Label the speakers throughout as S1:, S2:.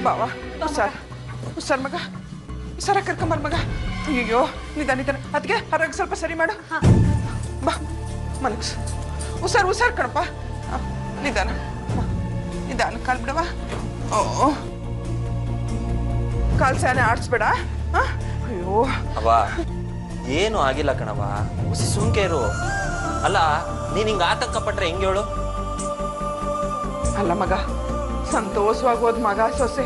S1: ಬಾವಾ ಹುಷಾರ್ ಮಗ ಹುಷಾರ ಕರ್ಕೊಂಬರ್ ಮಗ ಅಯ್ಯೋ ನಿಧಾನ ಅದಕ್ಕೆ ಹೊರಗೆ ಸ್ವಲ್ಪ ಸರಿ ಮಾಡು ಬಾ ಮಲಗ್ಸ್ ಹುಷಾರ್ ಕಣಪ್ಪ ನಿಧಾನ ಕಾಲ್ ಬಿಡವಾ ಓ ಕಾಲ್ ಸ್ಯಾನೆ ಆಡ್ಸ್ಬೇಡ ಅಯ್ಯೋ
S2: ಅವ್ವ ಏನು ಆಗಿಲ್ಲ ಕಣವ ಹುಸಿ ಸುಮ್ಕೆ ಇರು ಅಲ್ಲ ನೀನ್ ಹಿಂಗ ಆತಂಕ ಪಟ್ರೆ ಹೆಂಗ್ ಹೇಳು
S1: ಅಲ್ಲ ಮಗ ಸಂತೋಷವಾಗೋದ್ ಮಗ ಸೊಸೆ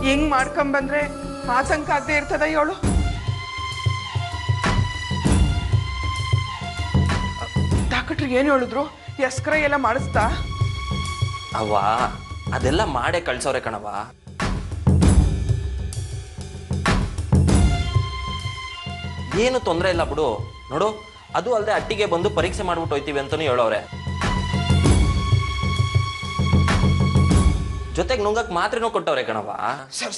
S1: ಹೆಂಗ್ ಮಾಡ್ಕೊಂಬಂದ್ರೆ ಆತಂಕ ಆಗದೆ ಇರ್ತದ ಹೇಳು ಡಾಕ್ಟ್ರು ಏನ್ ಹೇಳಿದ್ರು ಎಸ್ಕ್ರೈ ಎಲ್ಲ ಮಾಡಿಸ್ತಾ
S2: ಅವ್ವ ಅದೆಲ್ಲ ಮಾಡೇ ಕಳ್ಸವ್ರೆ ಕಣವ ಏನು ತೊಂದರೆ ಇಲ್ಲ ಬಿಡು ನೋಡು ಅದು ಅಲ್ಲದೆ ಅಟ್ಟಿಗೆ ಬಂದು ಪರೀಕ್ಷೆ ಮಾಡ್ಬಿಟ್ಟು ಹೋಯ್ತೀವಿ ಅಂತಾನು ಹೇಳೋರೆ ಜೊತೆಗೆ ನುಂಗಕ್ ಮಾತ್ರೆನೂ ಕೊಟ್ಟವ್ರೆ ಕಣವ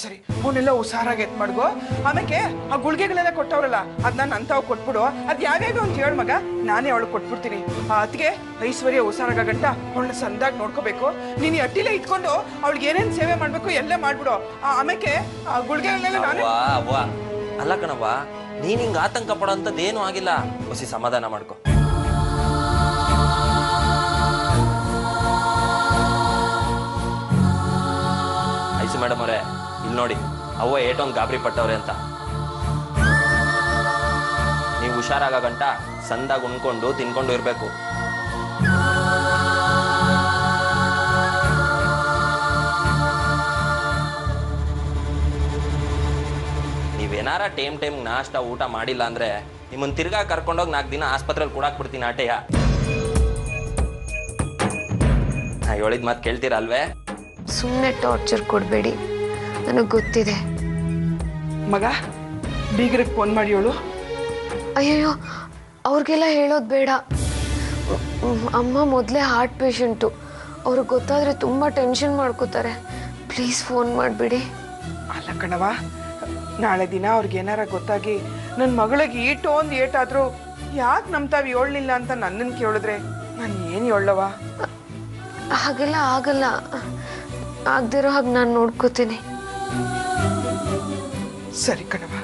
S1: ಸರಿ ಅವನ್ನೆಲ್ಲ ಹುಷಾರಾಗಿ ಎತ್ ಮಾಡ್ಗೋ ಆಮೇಲೆ ಆ ಗುಳಿಗೆಗಳೆಲ್ಲ ಕೊಟ್ಟವ್ರಲ್ಲ ಅದ್ ನಾನು ಅಂತಾವ್ ಕೊಟ್ಬಿಡು ಅದ್ ಯಾವ್ಯಾವ ಅಂತ ಹೇಳ ಮಗ ನಾನೇ ಅವಳು ಕೊಟ್ಬಿಡ್ತೀನಿ ಅದಕ್ಕೆ ಐಶ್ವರ್ಯ ಹುಷಾರಾಗಂಟ ಅವಳನ್ನ ಸಂದಾಗಿ ನೋಡ್ಕೋಬೇಕು ನೀನ್ ಅಟ್ಟಿಲೆ ಇಟ್ಕೊಂಡು ಅವಳಿಗೆ ಏನೇನ್ ಸೇವೆ ಮಾಡ್ಬೇಕು ಎಲ್ಲ ಮಾಡ್ಬಿಡು ಆಮೇಲೆ ಆ ಗುಳಿಗೆಗಳನ್ನೆಲ್ಲ ನಾನೇ
S2: ಅವ್ವ ಅಲ್ಲ ಕಣವ ನೀನ್ ಹಿಂಗ ಆತಂಕ ಪಡೋ ಅಂತದ್ದೇನು ಆಗಿಲ್ಲ ಹೊಸಿ ಸಮಾಧಾನ ಮಾಡ್ಕೊ ಐಸು ಮೇಡಮ್ ಅವರೇ ಇಲ್ಲಿ ನೋಡಿ ಅವ್ವ ಏಟೊಂದು ಗಾಬರಿ ಪಟ್ಟವ್ರೆ ಅಂತ ನೀವು ಹುಷಾರಾಗ ಗಂಟ ಸಂದಾಗ ಉಣ್ಕೊಂಡು ತಿನ್ಕೊಂಡು ಇರ್ಬೇಕು ನೀವೇನಾರ ಟೈಮ್ ನಾಷ್ಟ ಊಟ ಮಾಡಿಲ್ಲ ಅಂದ್ರೆ ನಿಮ್ಮನ್ನ ತಿರ್ಗಾ ಕರ್ಕೊಂಡೋಗಿ 4 ದಿನ ಆಸ್ಪತ್ರೆಯಲ್ಲಿ ಕೂಡಾಕ್ಬಿಡ್ತೀನಿ ಆಟೆಯ ನಾ ಹೇಳಿದ ಮಾತು ಕೇಳ್ತೀರಾ ಅಲ್ವೇ
S3: ಸುಮ್ಮನೆ ಟಾರ್ಚರ್ ಕೊಡಬೇಡಿ ನನಗೆ ಗೊತ್ತಿದೆ
S1: ಮಗ ಬೀಗರಿಗೆ ಫೋನ್ ಮಾಡಿ ಹೇಳು
S3: ಅಯ್ಯಯ್ಯೋ ಅವ್ರಿಗೆಲ್ಲ ಹೇಳೋದು ಬೇಡ ಅಮ್ಮ ಮೊದಲೇ ಹಾರ್ಟ್ ಪೇಷಂಟು ಅವ್ರಿಗೆ ಗೊತ್ತಾದರೆ ತುಂಬ ಟೆನ್ಷನ್ ಮಾಡ್ಕೋತಾರೆ ಪ್ಲೀಸ್ ಫೋನ್ ಮಾಡಿಬಿಡಿ
S1: ಅಲ್ಲ ಕಣವ ನಾಳೆ ದಿನ ಅವ್ರಿಗೆ ಏನಾರ ಗೊತ್ತಾಗಿ ನನ್ನ ಮಗಳಿಗೆ ಒಂದು ಏಟಾದರೂ ಯಾಕೆ ನಂಬ್ತಾವ್ ಹೇಳಲಿಲ್ಲ ಅಂತ ನನ್ನನ್ನು ಕೇಳಿದ್ರೆ ನಾನು ಏನು ಹೇಳವ
S3: ಹಾಗೆಲ್ಲ ಆಗಲ್ಲ ಆಗದಿರೋ ಹಾಗೆ ನಾನು ನೋಡ್ಕೋತೀನಿ
S1: ಸರಿ ಕಣವ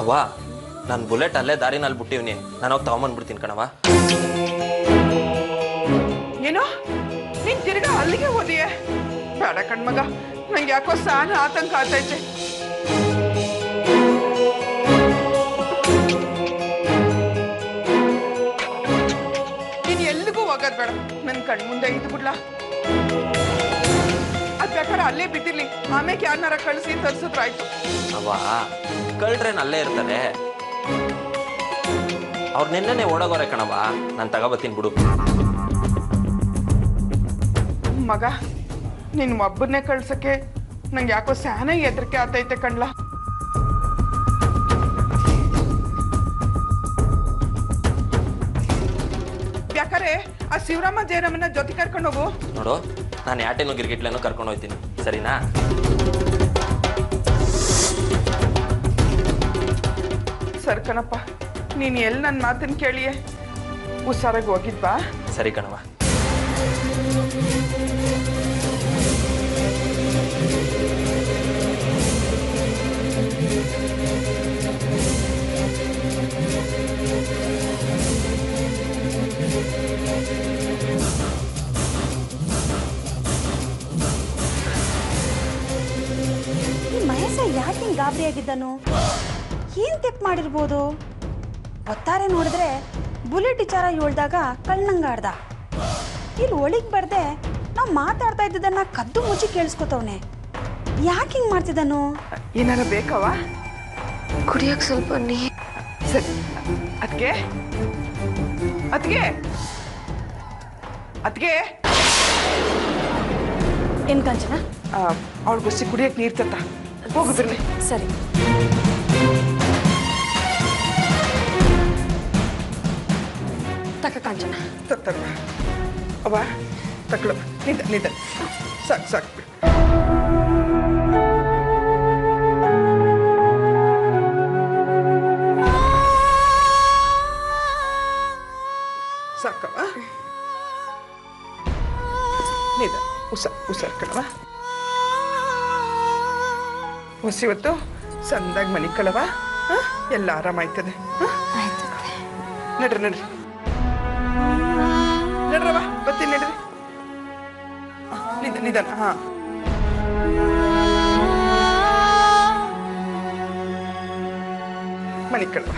S2: ಅವ್ವ ನಾನು ಬುಲೆಟ್ ಅಲ್ಲೇ ದಾರಿನಲ್ಲಿ ಬಿಟ್ಟಿವ್ನಿ ನಾನು ಹೋಗಿ ತಗೊಂಬಂದ್ಬಿಡ್ತೀನಿ ಕಣವ
S1: ಏನು ನೀನ್ ತಿರ್ಗಾ ಅಲ್ಲಿಗೆ ಹೋದಿಯೇ ಬೇಡ ಕಣ್ಮಗ ನಂಗೆ ಯಾಕೋ ಸಾನ ಆತಂಕ ಆಗ್ತೈತೆ ನೀನ್ ಎಲ್ಲಿಗೂ ಹೋಗೋದ್ ಬೇಡ ನನ್ ಕಣ್ಮುಂದೆ ಇದ್ದು ಬಿಡ್ಲಾ ಅದ್ ಬೇಕಾದ್ರೆ ಅಲ್ಲೇ ಬಿದ್ದಿರ್ಲಿ ಆಮೇಲೆ ಯಾರನ್ನಾರ ಕಳಿಸಿ ತರ್ಸಿದ್ರಾಯ್ತು
S2: ಅವ್ವ ಕಳ್ರೇನ್ ಅಲ್ಲೇ ಇರ್ತಾರೆ ಅವ್ರು ನಿನ್ನೆ ಓಡೋಗೋರೆ ಕಣವ ನಾನು ತಗೋಬತ್ತೀನಿ ಬಿಡು
S1: ಮಗ ನಿನ್ ಒಬ್ಬನ್ನೇ ಕಳ್ಸಕ್ಕೆ ನಂಗೆ ಯಾಕೋ ಸ್ಯಾನ ಹೆದರಿಕೆ ಆಗ್ತೈತೆ ಕಣ್ಲಾ ಯಾಕಂದ್ರೆ ಆ ಶಿವರಾಮ ಜಯರಾಮನ ಜೊತೆ ಕರ್ಕೊಂಡು ಹೋಗು
S2: ನೋಡು ನಾನು ಯಾಟೇನು ಗಿರ್ಗಿಟ್ಲೇನು ಕರ್ಕೊಂಡು ಹೋಗ್ತೀನಿ ಸರಿನಾ
S1: ಸರ್ ಕಣಪ್ಪ ನೀನ್ ಎಲ್ಲಿ ನನ್ನ ಮಾತನ್ನ ಕೇಳಿಯೇ ಹುಷಾರಾಗಿ ಹೋಗಿದ್ವಾ
S2: ಸರಿ ಕಣವ
S4: ಮಹೇಶ ಯಾಕೆ ಹಿಂಗೆ ಗಾಬರಿ ಆಗಿದ್ದನು ಏನ್ ತೆಪ್ಪು ಮಾಡಿರ್ಬೋದು ಒತ್ತಾರೆ ನೋಡಿದ್ರೆ ಬುಲೆಟ್ ವಿಚಾರ ಹೇಳ್ದಾಗ ಕಣ್ಣಂಗಾಡ್ದ ಇಲ್ಲಿ ಒಳಗೆ ಬರ್ದೆ ನಾವು ಮಾತಾಡ್ತಾ ಇದ್ದದನ್ನ ಕದ್ದು ಮುಚ್ಚಿ ಕೇಳಿಸ್ಕೊತವನೆ ಯಾಕೆ ಹಿಂಗೆ ಮಾಡ್ತಿದ್ದನು
S1: ಏನಾರ ಬೇಕವಾ
S3: ಕುಡಿಯೋಕೆ ಸ್ವಲ್ಪ ನೀರು
S1: ಸರಿ ಅದಕ್ಕೆ ಅದಕ್ಕೆ ಅದಕ್ಕೆ
S4: ಏನ್ ಕಾಂಚನ
S1: ಅವಳ ಬಸ್ಸಿ ಕುಡಿಯಕ್ಕೆ ನೀರು ತತ್ತ ಹೋಗುದ್ರಲ್ಲಿ
S4: ಸರಿ ತಕ್ಕ ಕಾಂಚನ
S1: ತತ್ತ ಅವ ತಕ್ಕಳು ನಿಂದ ಸಾಕು ಸಾಕು ಸಾಕವ ನಿಂದ ಉಸಾರ್ ಕಣವ ಹೊಸಿವತ್ತು ಸಂದಾಗ ಮನಿ ಕಳವ ಎಲ್ಲ ಆರಾಮಾಯ್ತದೆ ನಡ್ರಿ ನಡ್ರಿ ನಡ್ರವ ಬರ್ತೀನಿ ನಡ್ರಿ ನಿಧಾನ ಹಾ ಮನಿ ಕಳವ